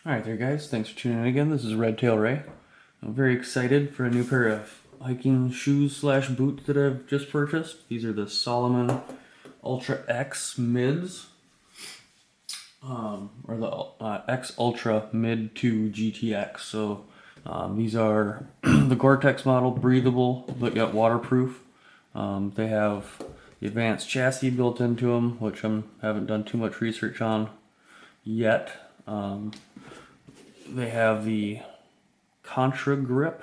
Alright there guys, thanks for tuning in again. This is Red Tail Ray. I'm very excited for a new pair of hiking shoes slash boots that I've just purchased. These are the Salomon Ultra X Mids. Or the X Ultra Mid 2 GTX. So these are the Gore-Tex model, breathable but yet waterproof. They have the advanced chassis built into them, which I haven't done too much research on yet. They have the Contra Grip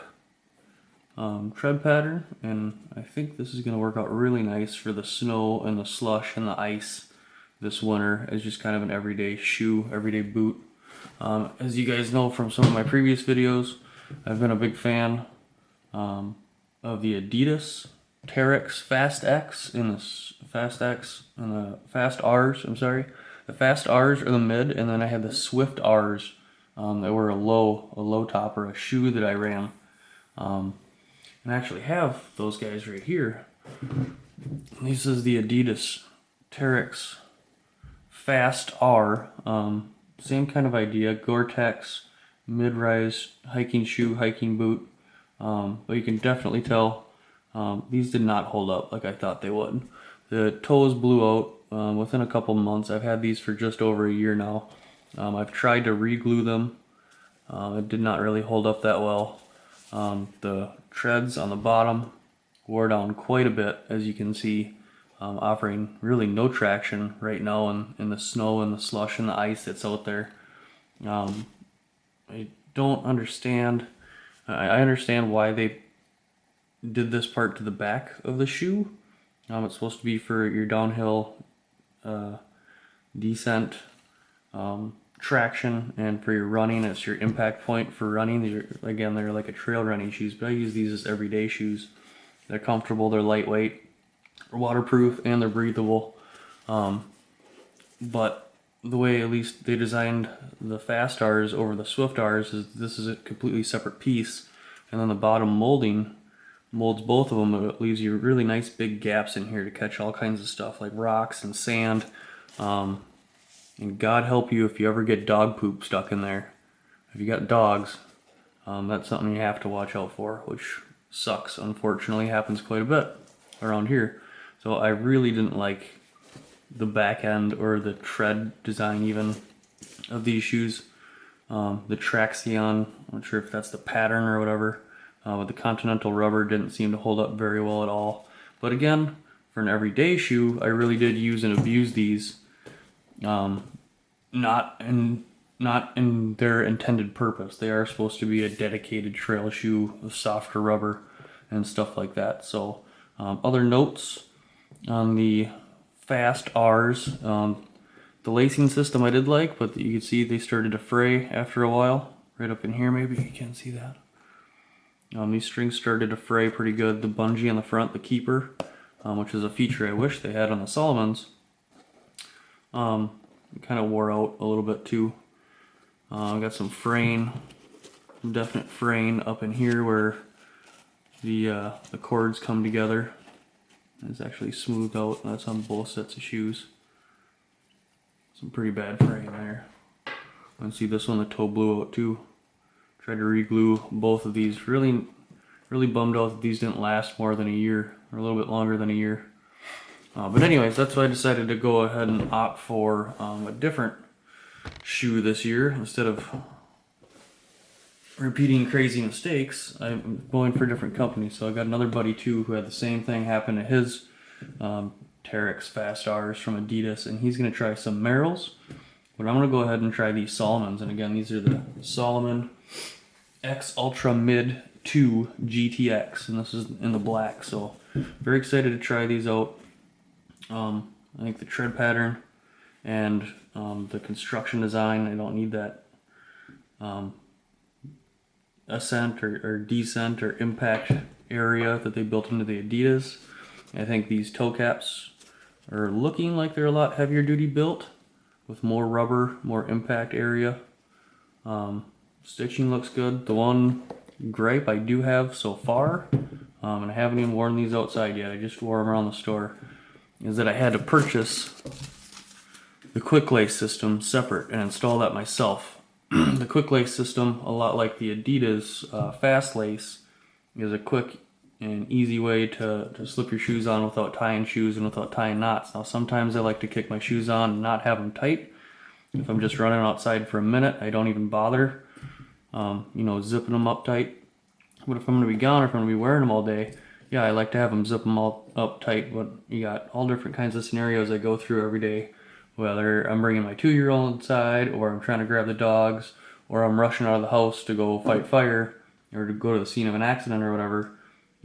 tread pattern, and I think this is going to work out really nice for the snow and the slush and the ice this winter as just kind of an everyday shoe, everyday boot. As you guys know from some of my previous videos, I've been a big fan of the Adidas Terrex Fast X and the Fast X and the Fast R's. I'm sorry, the Fast R's are the mid, and then I had the Swift R's. They were a low top or a shoe that I ran. And I actually have those guys right here. This is the Adidas Terrex Fast R. Same kind of idea, Gore-Tex mid-rise hiking shoe, hiking boot. But you can definitely tell these did not hold up like I thought they would. The toes blew out within a couple months. I've had these for just over a year now. I've tried to re-glue them. It did not really hold up that well. The treads on the bottom wore down quite a bit, as you can see, offering really no traction right now in the snow and the slush and the ice that's out there. I don't understand. I understand why they did this part to the back of the shoe. It's supposed to be for your downhill descent traction, and for your running, it's your impact point for running. They're like a trail running shoes, but I use these as everyday shoes. They're comfortable, they're lightweight, they're waterproof, and they're breathable. But the way at least they designed the Fast R's over the Swift R's is this is a completely separate piece, and then the bottom molding molds both of them. It leaves you really nice big gaps in here to catch all kinds of stuff like rocks and sand. And God help you if you ever get dog poop stuck in there. If you got dogs, that's something you have to watch out for, which sucks. Unfortunately, happens quite a bit around here. So I really didn't like the back end or the tread design even of these shoes. The Traxion, I'm not sure if that's the pattern or whatever, with the Continental rubber didn't seem to hold up very well at all. But again, for an everyday shoe, I really did use and abuse these. Not in their intended purpose. They are supposed to be a dedicated trail shoe with softer rubber and stuff like that. So other notes on the Fast R's, the lacing system I did like, but you can see they started to fray after a while. Right up in here, maybe you can see that. These strings started to fray pretty good. The bungee on the front, the keeper, which is a feature I wish they had on the Salomons, kind of wore out a little bit too. I got some fraying, some definite fraying up in here where the cords come together. It's actually smoothed out. That's on both sets of shoes. Some pretty bad fraying there. You can see this one, the toe blew out too. Tried to re-glue both of these. Really bummed out that these didn't last more than a year, or a little bit longer than a year. But anyways, that's why I decided to go ahead and opt for a different shoe this year. Instead of repeating crazy mistakes, I'm going for a different company. So I got another buddy too who had the same thing happen to his Terrex Fast R's from Adidas, and he's going to try some Merrells. But I'm going to go ahead and try these Salomons. And again, these are the Salomon X Ultra Mid 2 GTX, and this is in the black. So very excited to try these out. I think the tread pattern and the construction design, I don't need that ascent or descent or impact area that they built into the Adidas. I think these toe caps are looking like they're a lot heavier duty built with more rubber, more impact area. Stitching looks good. The one gripe I do have so far, and I haven't even worn these outside yet, I just wore them around the store, is that I had to purchase the quick lace system separate and install that myself. the quick lace system, a lot like the Adidas fast lace, is a quick and easy way to slip your shoes on without tying shoes and without tying knots. Now sometimes I like to kick my shoes on and not have them tight. If I'm just running outside for a minute, I don't even bother, zipping them up tight. But if I'm going to be gone or if I'm going to be wearing them all day, yeah, I like to have them zip them all up tight. But you got all different kinds of scenarios I go through every day. Whether I'm bringing my 2-year-old inside, or I'm trying to grab the dogs, or I'm rushing out of the house to go fight fire, or to go to the scene of an accident or whatever.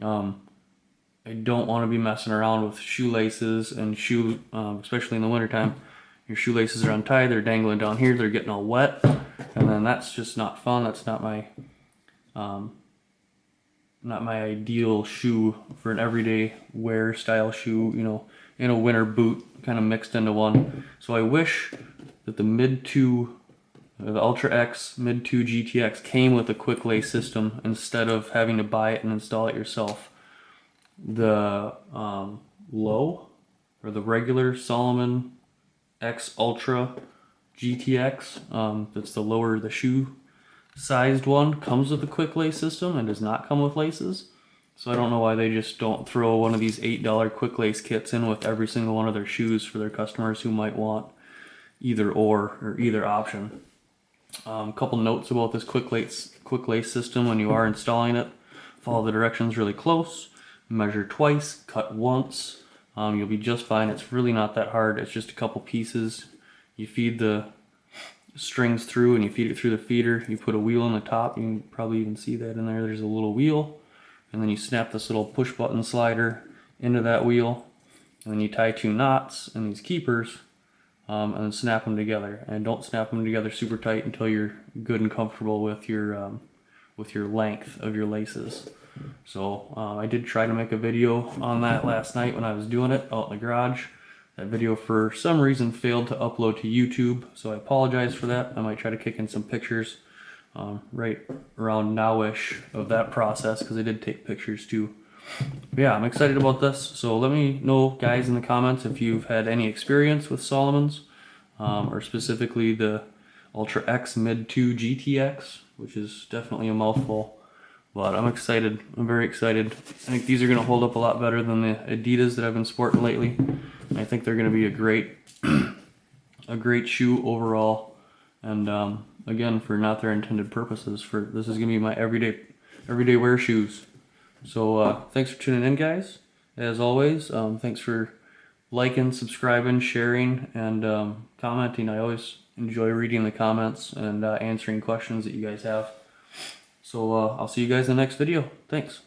I don't want to be messing around with shoelaces and especially in the wintertime. Your shoelaces are untied, they're dangling down here, they're getting all wet, and then that's just not fun. That's not my ideal shoe for an everyday wear style shoe, in a winter boot kind of mixed into one. So I wish that the Ultra X Mid 2 GTX came with a quick lace system instead of having to buy it and install it yourself. The the regular Salomon X Ultra GTX, that's the shoe sized one, comes with a quick lace system and does not come with laces. So I don't know why they just don't throw one of these $8 quick lace kits in with every single one of their shoes for their customers who might want either or either option. A couple notes about this quick lace system: when you are installing it, follow the directions really close, measure twice, cut once. You'll be just fine. It's really not that hard. It's just a couple pieces. You feed the strings through and you feed it through the feeder. You put a wheel on the top. You can probably even see that in there. There's a little wheel, and then you snap this little push button slider into that wheel, and then you tie 2 knots in these keepers, and then snap them together. And don't snap them together super tight until you're good and comfortable with your length of your laces. So I did try to make a video on that last night when I was doing it out in the garage. That video for some reason failed to upload to YouTube, so I apologize for that. I might try to kick in some pictures right around now-ish of that process, because I did take pictures too. But yeah, I'm excited about this. So let me know, guys, in the comments if you've had any experience with Salomon's, or specifically the Ultra X Mid 2 GTX, which is definitely a mouthful. But I'm excited. I'm very excited. I think these are going to hold up a lot better than the Adidas that I've been sporting lately. And I think they're going to be a great shoe overall. And again, for not their intended purposes. This is going to be my everyday wear shoes. So thanks for tuning in, guys. As always, thanks for liking, subscribing, sharing, and commenting. I always enjoy reading the comments and answering questions that you guys have. So I'll see you guys in the next video. Thanks.